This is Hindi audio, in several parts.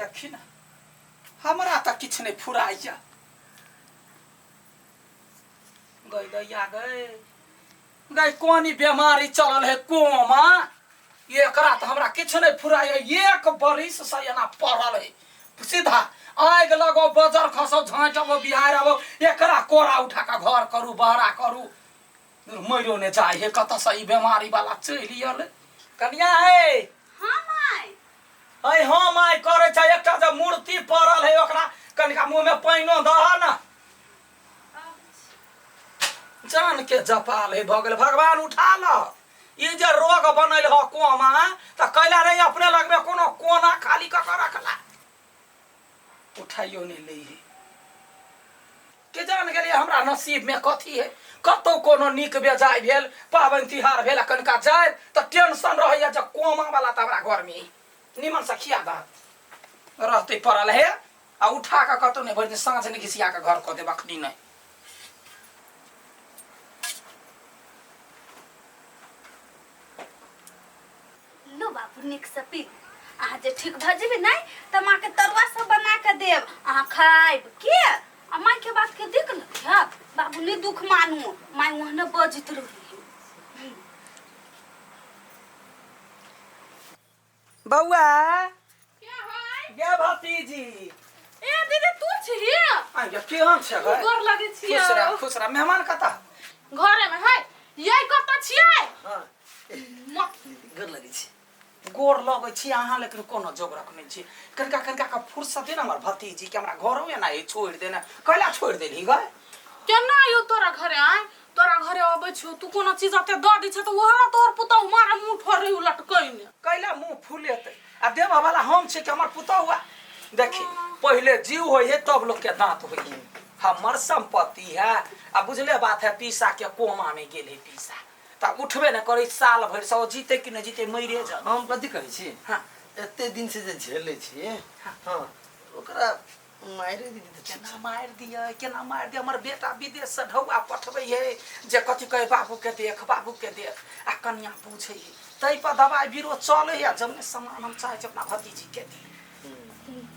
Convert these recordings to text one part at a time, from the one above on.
देखी ना हमरा तो किछ नहीं फुराइया गई दैया गई कोनी बीमारी चलल है कोमा एकरा तो हमरा किछ नहीं फुराइया एक बरिस से एना पड़ल है सीधा आग लगो बजर खसो झाँटबो बिहारबो एकरा कोरा उठा के घर करू बहरा करू मरियो ने जाए हे कत से ई बीमारी वाला चलियल कनिया है हां माय अय हां माय करे छ एकटा जे मूर्ति पड़ल है ओकरा कनिका मुंह में पाइनो दह ना जान के जपाल है भगल भगवान उठा ल ई जे रोग बनल ह कोमा त कैला नहीं अपने लग में कोनो कोना खाली क के रखला उठाइयो नहीं ले के जान गेलिए हमरा नसीब में कथी है कतो कोनो निक बेजाय भेल पावन तिहार भेल कनका जाय त टेंशन रहैया जे कोमा वाला त हमरा घर में निमन से खिया दा रहते पड़ल है आ उठा के कतो नहीं भर साँझ ने घिसिया के घर क दे बखनी नहीं लो बाबू निक से पी आ जे ठीक भ जेबे नहीं त मां के तरुआ सब बना के देब आ खाइब के आ मां के बात के देख न क्या बाबू ने दुख मानू मां वहने बजित रही बउआ क्या होय गे भतीजी ए दीदी तू छी आ ये केहन छ गए गोर लगे छी खुश रह मेहमान कता घरे में है यही कत छियै हां गोर लगे छी गोर लगे छी अहाँ लेकिन कोनो जोग रखने छी कनका कनका का फुर्सत है ना हमर भतीजी के हमरा घर में ना छोड़ देना कैला छोड़ देली गए केना आयो तोरा घरे आय तोरा घरे आबै छियो तू कोनो चीज अते द दै छ त ओहरा तोर पुतौ मारा मुंह ठोर रही लटकैने कैला मुंह फुलेते आ देवा वाला हम छे कि हमर पुतौआ देखी पहले जीव होय है तब लोग के दांत होय है हमर संपत्ति है आ बुझले बात है पीसा के कोमा में गेल है पीसा त उठबे न करे साल भर से जीते कि न जीते मरे जा हम कथि कहै छी हां एते दिन से जे झेले छी हां ओकरा मारे दी केना मार दिया हमर बेटा विदेश से ढौआ पठबै है जे कथि कहे बाबू के देख आ कन्या पूछे है तै पर दवाई बीरो चले है जब सामान हम चाहे अपना भतीजी के दी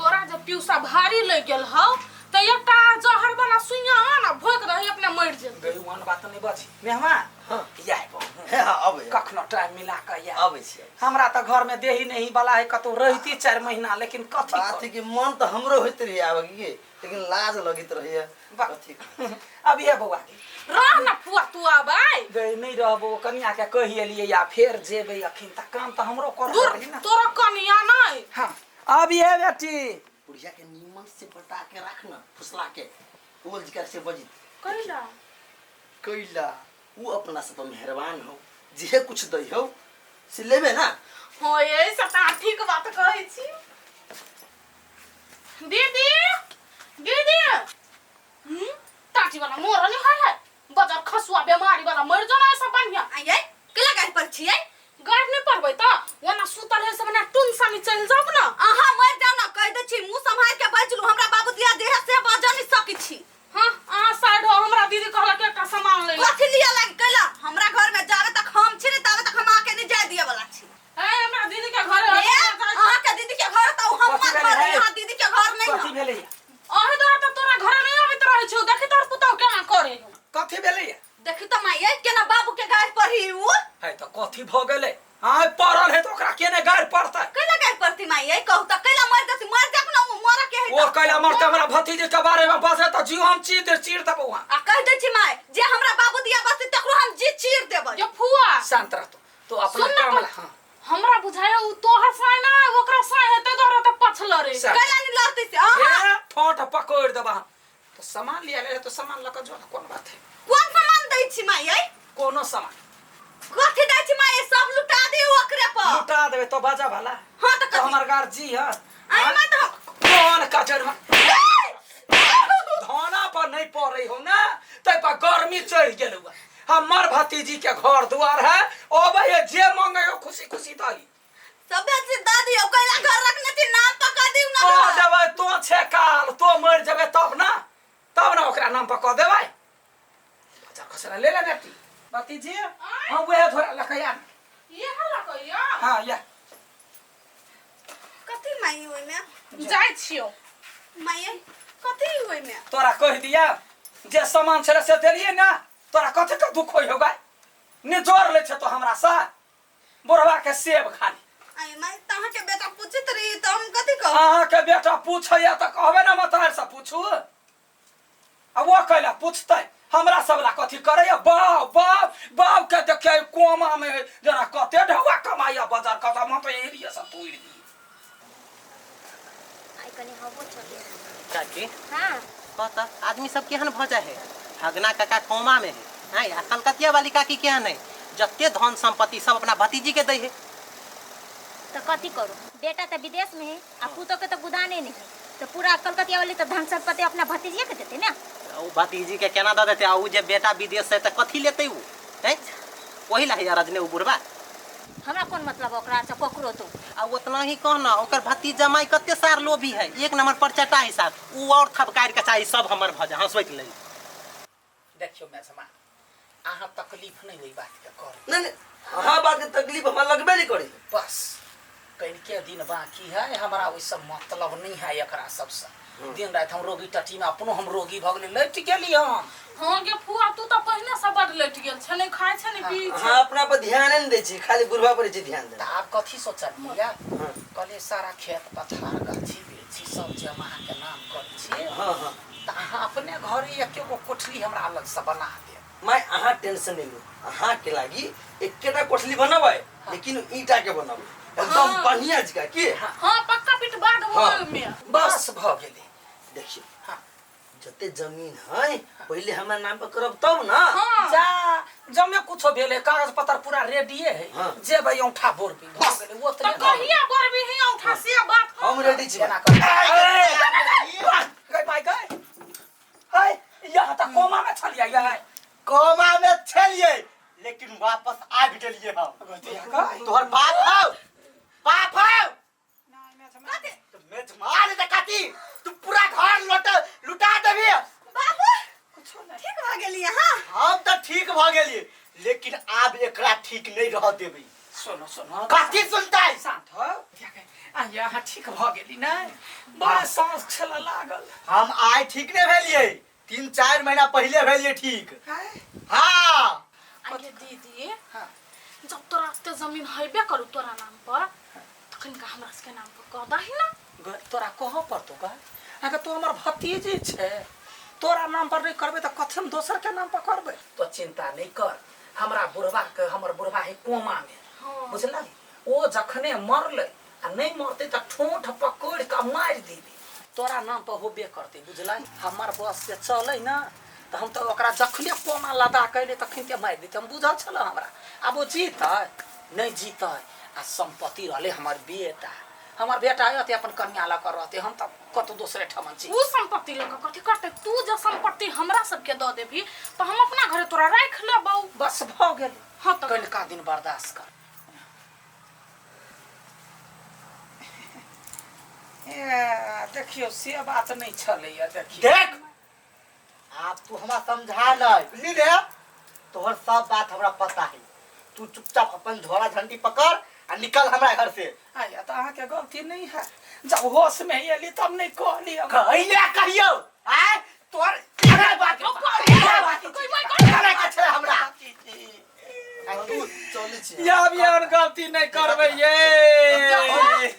तोरा जब पिउसा भारी लग गेल हौ त एकटा जहर वाला सुइया ना भोक रही अपने मर जे गई वन बात नहीं बची मेहमान हां याय हे हां अबे कखनो टाइम मिला के या अबे छी हमरा त घर में देही नहीं वाला है कतो रहती 4 महीना लेकिन कथि बात है कि मन तो हमरो होइत रही आवे के लेकिन लाज लगित रही कथि अब ये बउआ रह ना फुआ तू आबै गई नहीं रहबो कन्या के कहिए या फिर जेबे अखिन त काम त हमरो कर रही ना तोरा कन्या नहीं हां अब ये बेटी बुढ़िया के नीमन से बटा के रखना फुसला के ओल जिकर से बजी कैला वो अपना सब मेहरबान हो जे कुछ दई हो से लेबे ना हो ये सता ठीक बात कहै छी दीदी ताटी वाला मोर नहीं है बजार खसुआ बीमारी वाला मर जाना ऐसा बढ़िया आइए केला गाय पर छियै गाय नहीं परबै त ओना सुतल है सब ना टुन सानी चल जाब ना आहा मर जाओ ना कह दे छी मुंह संभाल के बजलू हमरा बाबू दिया देह से बजा नहीं सकै छी हां आ साइड हो हमरा दीदी कहला के एकटा सामान ले कथि लिया लाग कैला हमरा घर में जावे तक हम छी तबे तक हम आके नहीं जाय दिए वाला छी ए हमरा दीदी के घर आहा के दीदी के घर त हम मत घर यहां दीदी के घर नहीं कथि भेलै अहे तो तोरा घर नहीं आबैत रहै छौ देखि तोर पुतौ केना करे कथि भेलै देखि त माई केना बाबू के गाय पढ़ी उ है त कथि भ गेलै हां पड़ल है तो ओकरा केने गाय पड़तै कैला गाय पड़ती माई कहू त कैला मर जति मर जाब ना मर के है ओ कैला मरते हमरा भतीजी के बारे में बसे त जीव हम चीर देबो आ कह दे छी माई जे हमरा बाबू दिया बस तकरो हम जी चीर देबै ये फुआ शांत रह तो अपना काम ला हां हमरा बुझाय उ तोहर साय ना ओकरा साय हेते तोरा त पछल रे कैला नि लड़ती से ए ठोट पकड़ देबा तो सामान लिया ले तो सामान लक जो कोन बात है कोन सामान दै छी माई कोनो सामान कथि दै छी माई सब लुटा दे ओकरे पर लुटा देबे तो बाजा भला हां त हमर गार जी है आई मत कौन कचर में धाना पर नहीं पड़े हो ना तै पर गर्मी चढ़ गेल हुआ हमर भतीजी के घर द्वार है ओबे जे मांगे खुशी खुशी दई सबे से दादी ओकरा घर रखने थी नाम पका दिउ ना तो देबे तो छे काल तो मर जबे तब ना ओकरा नाम पका देबे अच्छा खसरा ले ले बेटी भतीजी हां वह थोड़ा लकया ये हला कहिया हां या कथि माई ओइ में जाय छियो माये कथी होय में तोरा कह दिया जे सामान छले से देलिए ना तोरा कथी का दुख होय होगा ने जोर ले छ तो हमरा सा बुढ़वा के सेब खाली आय माय तहाँ के बेटा पूछित रही तो हम कथी कह अहाँ के बेटा पूछैया त कहबे ना मतार से पूछू अब वो कहला पूछते हमरा सबला कथी करैया बाव बाव बाव के देखे कोमा में जना कते ढवा कमाइया बाजार कथा म त एरिया सब तोड़ दी आई कने हबो चले काकी हां कहता आदमी सब केहन भ जाए है हगना काका कोमा में है हां आ कलकतिया वाली काकी केहन है जत्ते धन संपत्ति सब अपना भतीजी के दे है तो कथी करो बेटा तो विदेश में है आ पुतो के तो गुदाने नहीं है तो पूरा कलकतिया वाली तो धन संपत्ति अपना भतीजिए के देते ना उ भतीजी के केना द देते आ उ जे बेटा विदेश से त कथी लेते उ हैं वही ला यार रजने उ बुढ़वा हमरा कौन मतलब ओकरा से कोकरो तो आ उतना ही कहना ओकर भतीज जमाई कते सार लोभी है एक नंबर पर चटा हिसाब उ और थपकार के चाही सब हमर भजा हंसवैत ले देखियो मैं समा अहाँ तकलीफ नहीं होई बात के कर नहीं हाँ बात के तकलीफ हमरा लगबे नहीं करी बस कहीं के दिन बाकी है हमरा ओइ सब मतलब नहीं है एकरा सबसे दिन रात हम रोगी टटी में अपनो हम रोगी भ गेली लट गेली हम हां गे फुआ तू तो पहले से बड लेट गेल छ नहीं खाय छ नहीं पी छ हाँ अपना पर ध्यान नहीं दे छी खाली बुढ़वा पर छी ध्यान दे त आप कथी सोचलिया कले सारा खेत पथार गाछी बेची सब जमा के नाम करै छी हाँ हाँ त अहाँ अपने घर एकेगो कोठली हमरा अलग से बना दे मैं अहाँ टेंशन नहीं लो अहाँ के लागी एकेटा कोठली बनाबै लेकिन ईटा के बनाबै एकदम बढ़िया जगह की हां पक्का पिट बाट हो में बस भ गेली देखिए हाँ जते जमीन है पहले हमरा नाम पर करब तब ना जा जमे कुछो भेले कागज पत्र पूरा रेडी है हाँ। जे भाई औंठा बोर भी भ गेले वो तो कहिया बरबी ही उठा से बात हम रेडी छी केना कर गई भाई गई हाय यहाँ त कोमा में छलिया है कोमा में छलिए लेकिन वापस आबि गेलिए हम तोहर बाप हौ तो मेजमान दे काटी तू पूरा घर लुटा देबी बाबू ठीक भ गेलिए हां हम तो ठीक भ गेलिए लेकिन आब एकरा ठीक नहीं रह देबी सुनो सुनो कथी सुनताई शांत हो आ यहाँ ठीक भ गेली ना बड़ा सांस छला लागल हम आइ ठीक नहीं भेलिए 3-4 महीना पहले भेलिए ठीक हाँ आगे दीदी हाँ। जब तोरा ते जमीन हैबे करू तोरा नाम पर तखन का हमरा के नाम पर कह दही ना तोरा कहाँ पर तो गए अगर तो हमार भतीजी छे तोरा नाम पर नहीं करबे तो कथम दोसर के नाम पर करबे तो चिंता नहीं कर हमरा बुढ़वा के हमर बुढ़वा है कोमा में बुझल ओ जखने मरले आ नहीं मरते तो ठोंठ पकड़ के मार देबे तोरा नाम पर होबे करते बुझल हमर बस से चले ना तो हम तो ओकरा जखने कोमा लदा कैले तखन के मार देते हम बुझल छल हमरा अब वो जीतै नहीं जीतै आ संपत्ति रहले हमर बेटा आयते अपन कन्या ला कर रहते हम तब कत दूसरे ठमन छी उ संपत्ति लेके कथि करते तू जे संपत्ति हमरा सब के द देबी तो हम अपना घरे तोरा राख लेबौ बस भ गेल हां तो कल का दिन बर्दाश्त कर देखियो से बात नहीं छले देखियो देख आप तू हमरा समझा नहीं बुझली रे तोहर सब बात हमरा पता है तू चुपचाप अपन झोला झंडी पकड़ आ निकल हमरा घर से आया तो अहाँ के गलती नहीं है जब होश में एली तब नहीं कहली हम कहिया कहियो आ तोर इहे बात कोई करे के छै हमरा आ तू चली छी या बियान गलती नहीं करबे ये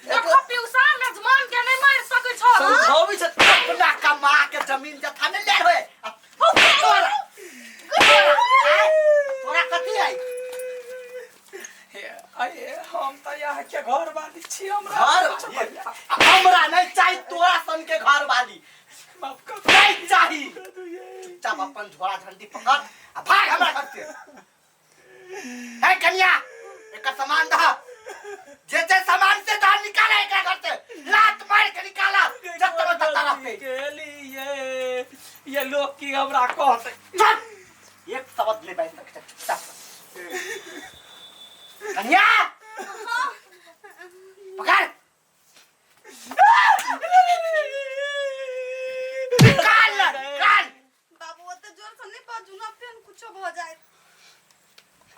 देखो पिउसा मेजमान के नहीं मार सकै छ समझावी से अपना कमा के जमीन जथा ने ले होए तोरा कथी है अये हम तो यहाँ के घर वाली छी हमरा नहीं चाहिए तोरा सन के घर वाली माफ कर नहीं चाहिए चुपचाप अपन झोला झंडी पकड़ आ भाग हमरा घर से है कन्या एक सामान दा जे सामान से दान निकाले एक घर से लात मार के निकाला जब तक तक पे के लिए ये लोग की हमरा कहते चुप एक शब्द ले बैठ सकते चुपचाप कन्या पकड़ निकाल निकाल बाबू ओते जोर से नहीं बाजू ना फेन कुछो भ जाए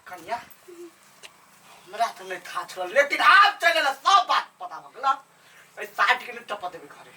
कन्या हमरा तो नहीं था छल लेकिन आप चले सब बात पता हो गला 60 के लिए टपा देबे घरे